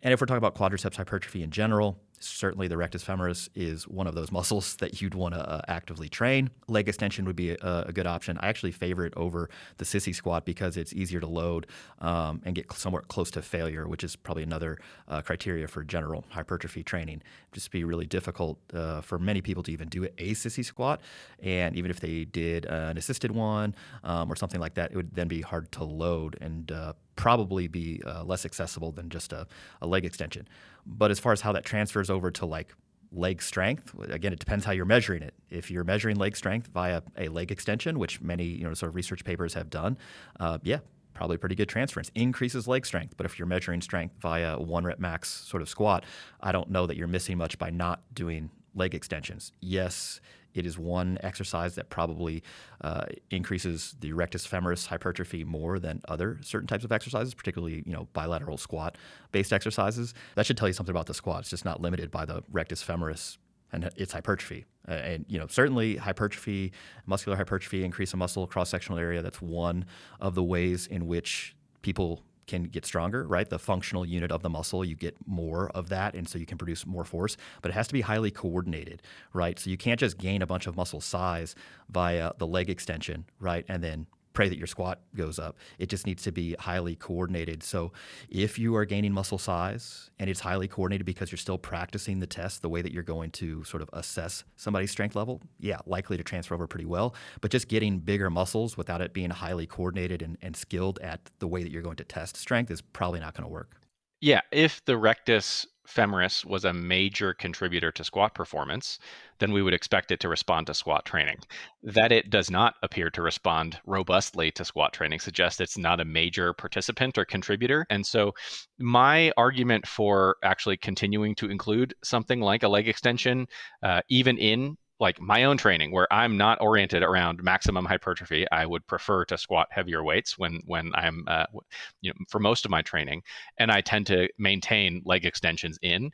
And if we're talking about quadriceps hypertrophy in general, certainly the rectus femoris is one of those muscles that you'd want to actively train. Leg extension would be a good option. I actually favor it over the sissy squat because it's easier to load and get somewhat close to failure, which is probably another criteria for general hypertrophy training. It'd just be really difficult for many people to even do a sissy squat. And even if they did an assisted one or something like that, it would then be hard to load and probably be less accessible than just a leg extension. But as far as how that transfers over to like leg strength, again, it depends how you're measuring it. If you're measuring leg strength via a leg extension, which many sort of research papers have done, yeah, probably pretty good transference. Increases leg strength. But if you're measuring strength via 1 rep max sort of squat, I don't know that you're missing much by not doing leg extensions. Yes, it is one exercise that probably increases the rectus femoris hypertrophy more than other certain types of exercises, particularly bilateral squat-based exercises. That should tell you something about the squat. It's just not limited by the rectus femoris and its hypertrophy. And certainly hypertrophy, muscular hypertrophy, increase of muscle cross-sectional area. That's one of the ways in which people can get stronger, right? The functional unit of the muscle, you get more of that, and so you can produce more force, but it has to be highly coordinated, right? So you can't just gain a bunch of muscle size via the leg extension, right? And then pray that your squat goes up. It just needs to be highly coordinated. So if you are gaining muscle size and it's highly coordinated because you're still practicing the test, the way that you're going to sort of assess somebody's strength level, yeah, likely to transfer over pretty well. But just getting bigger muscles without it being highly coordinated and skilled at the way that you're going to test strength is probably not going to work. Yeah, if the rectus femoris was a major contributor to squat performance, then we would expect it to respond to squat training. That it does not appear to respond robustly to squat training suggests it's not a major participant or contributor. And so my argument for actually continuing to include something like a leg extension, even in like my own training where I'm not oriented around maximum hypertrophy, I would prefer to squat heavier weights when I'm for most of my training, and I tend to maintain leg extensions in,